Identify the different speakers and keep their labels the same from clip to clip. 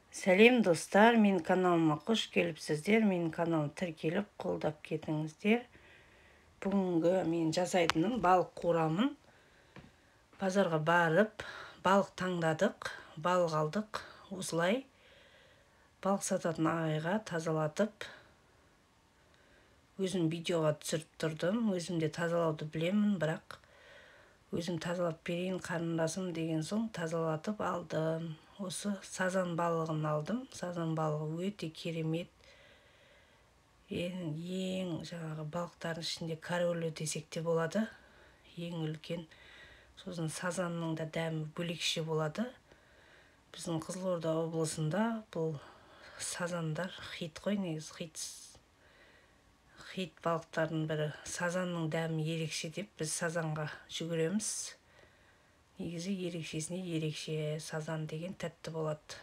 Speaker 1: Сәлем достар, мен каналыма қош келіпсіздер. Мен канал тіркеліп қолдап кетіңіздер. Бүгінгі мен жасайтыным балық қурамын. Базарға барып, балық таңдадық, балық алдық. Осылай балық сататын ағайға тазалатып, өзім видеоға түсіріп тұрдым. Өзім де тазалауды білемін, бірақ өзім тазалап берейін қарындасым деген соң тазалатып алдым. Осы сазан балығын алдым. Сазан балығы өте керемет. Ең жаңағы балықтардың ішінде королі десек те болады. Ең үлкен. Сосын сазанның да дәмі бөлекше болады. Біздің Қызылорда облысында бұл сазандар хит қой, негізі хит балықтардың бірі. Сазанның дәмі ерекше деп біз сазанға жүгіреміз. Негізі ерекшесіне ерекше, сазан деген тәтті болады.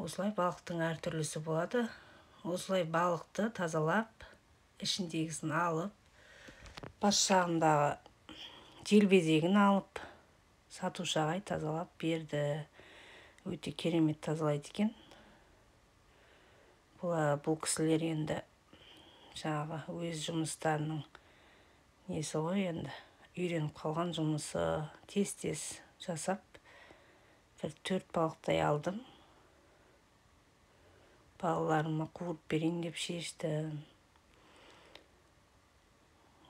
Speaker 1: Осылай балықтың әртүрлісі болады. Осылай балықты тазалап, ішіндегісін алып, бас жағындағы желбезегін алып, сатушы ағай тазалап берді. Өте керемет тазалайды екен. Бұл кісілер енді жаңағы өз жұмыстарының несі ғой, енді үйреніп қалған жұмысы тез жасап, бір 4 балықтай алдым. Балаларыма қуырып берейін деп шештім.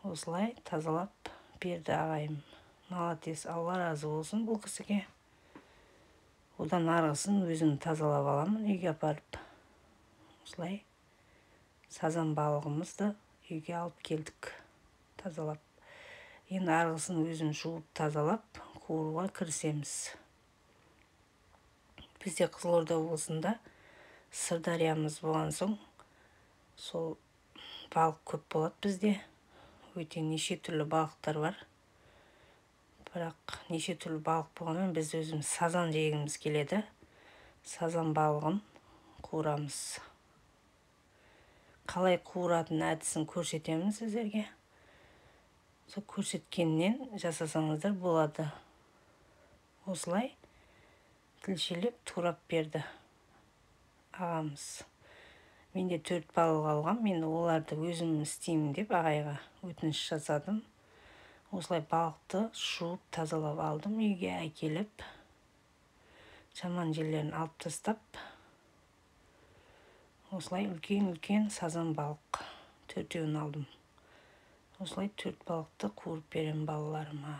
Speaker 1: Осылай тазалап берді ағайым. Молодец, Алла разы болсын бұл кісіге. Одан арғысын өзім тазалап аламын үйге апарып. Осылай сазан балығымызды үйге алып келдік тазалап. Енді арғысын өзім жуып тазалап, қуыруға кірісеміз. Бізде Қызылорда облысында Сырдариямыз болған соң, сол балық көп болады бізде. Өте неше түрлі балықтар бар. Бірақ неше түрлі балық болғанымен біз өзіміз сазан жегіміз келеді. Сазан балығын қуырамыз. Қалай қуыратын әдісін көрсетемін сіздерге. Сол көрсеткеннен жасасаңыздар болады. Осылай тілшелеп турап берді ағамыз. Менде 4 балық алғам. Мен оларды өзім істеймін деп ағайға өтініш жасадым. Осылай балықты жуып тазалап алдым. Үйге әкеліп, жаман жерлерін алып тастап, осылай үлкен сазан балық 4-еуін алдым. Осылай 4 балықты қуырып берем балаларыма.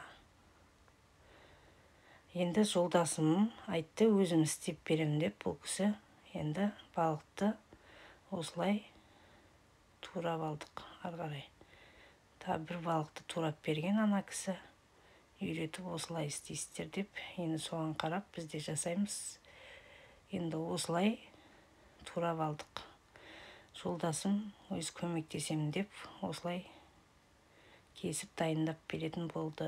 Speaker 1: Енді жолдасым айтты, өзім істеп берем деп бұл кісі. Енді балықты осылай турап алдық арғарай. Бір балықты турап берген ана кісі. Үйретіп осылай істейсіздер деп, енді соған қарап біз де жасаймыз. Енді осылай турап алдық. Жолдасым өз көмектесем деп осылай кесіп дайындап беретін болды.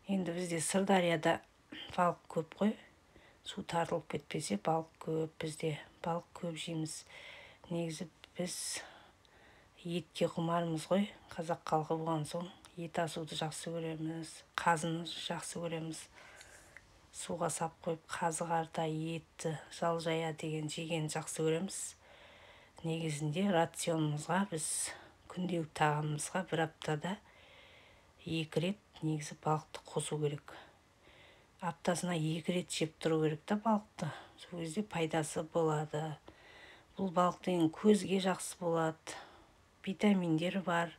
Speaker 1: Енді бізде Сырдарияда балық көп қой. Су тартылып кетпесе балық көп бізде. Балық көп жейміз. Негізі біз етке құмармыз ғой. Қазақ халқы болған соң ет асуды жақсы көреміз. Қазыны жақсы көреміз. Суға сап қойып қазы қарта, етті, жалжая деген жеген жақсы көреміз. Негізінде рационымызға біз күндегі тағамымызға бір аптада 2 рет негізі балықты қосу керек. Аптасына 2 рет жеп тұру керек та балықты. Сол кезде пайдасы болады. Бұл балықтың көзге жақсы болады. Витаминдері бар,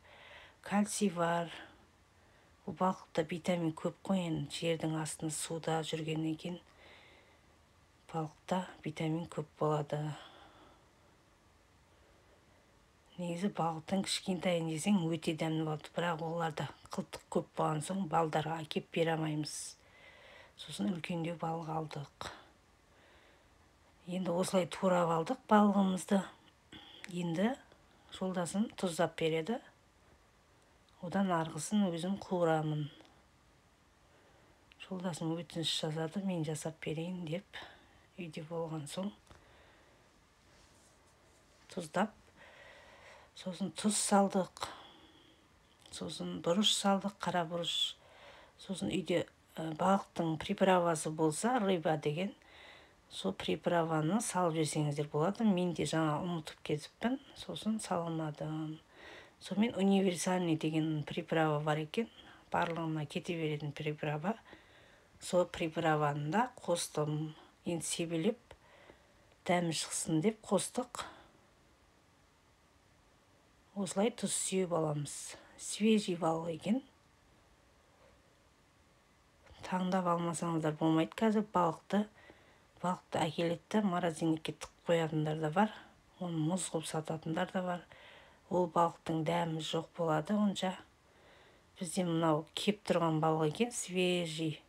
Speaker 1: кальций бар. Бұл балықта витамин көп қой, жердің астында суда жүрген екен. Балықта витамин көп болады. Негізі балықтың кішкентайын жесең өте дәмді болады, бірақ оларда қылтық көп болған соң балдарға әкеп бере алмаймыз. Сосын үлкендеу балық алдық. Енді осылай турап алдық балығымызды. Енді жолдасым тұздап береді. Одан арғысын өзім қуырамын. Жолдасым өтініш жасады, мен жасап берейін деп. Үйде болған соң тұздап, сосын тұз салдық, сосын бұрыш салдық, қара бұрыш. Сосын үйде балықтың приправасы болса, рыба деген, сол приправаны салып жесеңіздер болады. Мен де жаңа ұмытып кетіппін, сосын салмадым. Сонымен универсальный деген приправа бар екен, барлығына кете беретін приправа. Сол приправаны да қостым. Енді себелеп дәмі шықсын деп қостық. Осылай тұз сүйіп аламыз. Свежий балық екен. Таңдап алмасаңыздар болмайды. Қазір балықты әкелетті, морозильникке тығып қоятындар да бар. Оны мұз қылып сататындар да бар. Ол балықтың дәмі жоқ болады онша. Бізде мынау кеп тұрған балық екен, свежий,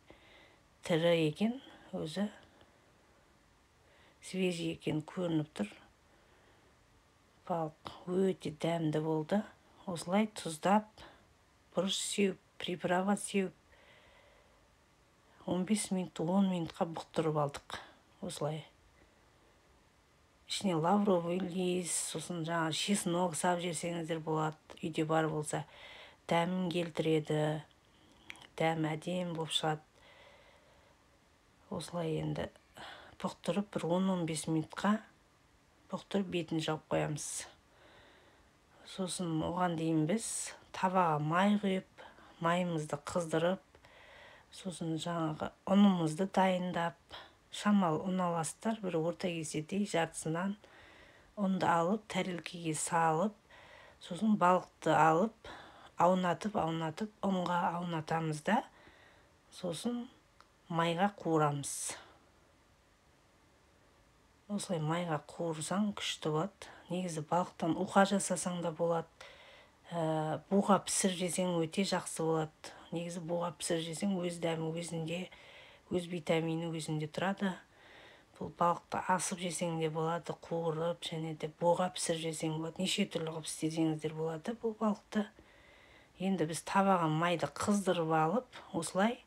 Speaker 1: тірі екен, өзі свежий екен көрініп тұр. Балық өте дәмді болды. Осылай тұздап, бұрыш сеуіп, приправа сеуіп, 15 минут, 10 минутқа бұқтырып алдық. Осылай. Ішіне лавровый лист, сосын жаңа чеснок сап жесеңіздер болады, үйде бар болса. Дәмін келтіреді, дәмі әдемі болып шығады. Осылай енді бұқтырып, бір 10-15 минутқа бұқтырып бетін жауып қоямыз. Сосын оған дейін біз табаға май құйып, майымызды қыздырып, сосын жаңағы ұнымызды дайындап, шамалы ұн аласыздар, бір орта кеседей жартысынан ұнды алып, тәрелкеге салып, сосын балықты алып, аунатып, ұнға аунатамыз да, сосын майға қуырамыз. Осылай майға қуырсаң күшті болады. Негізі балықтан уқа жасасаң да болады. Буға пісір жесең өте жақсы болады. Негізі буға пісір жесең өз дәмі өзінде, өз витамині өзінде тұрады. Бұл балықты асып жесең де болады, қуырып, және де буға пісір жесең болады. Неше түрлі қылып істесеңіздер болады бұл балықты. Енді біз табаға майды қыздырып алып, осылай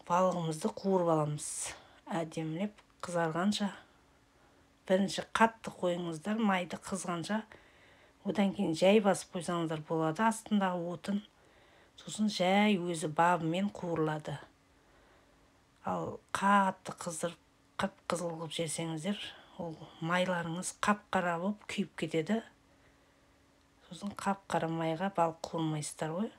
Speaker 1: балығымызды қуырып аламыз. Әдемілеп қызарғанша. Бірінші қатты қойыңыздар, майды қызғанша. Одан кейін жай басып қойсаңыздар болады, астындағы отын. Сосын жай өзі бабымен қуырылады. Ал қатты қыздырып, қып-қызыл қылып жесеңіздер, ол майларыңыз қап-қара болып күйіп кетеді. Сосын қап-қара майға балық қуырмайсыздар ғой.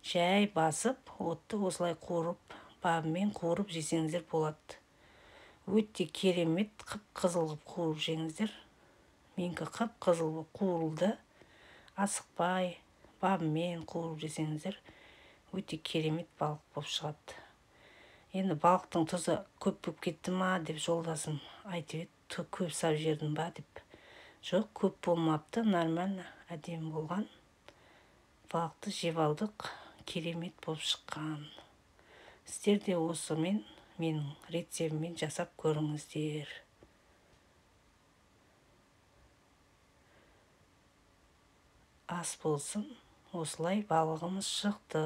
Speaker 1: Жай басып, отты осылай қуырып, бабымен қуырып жесеңіздер болады. Өте керемет қып-қызыл қылып қуырып жеңіздер. Менікі қып-қызыл қуырылды. Асықпай, бабымен қуырып жесеңіздер, өте керемет балық болып шығады. Енді балықтың тұзы көп болып кетті ма деп жолдасым айтып еді, көп сап жердің ба деп. Жоқ, көп болмапты, нормально, әдемі болған. Балықты жеп алдық, керемет болып шыққан. Сіздер де осымен менің рецептіммен жасап көріңіздер. Ас болсын, осылай балығымыз шықты.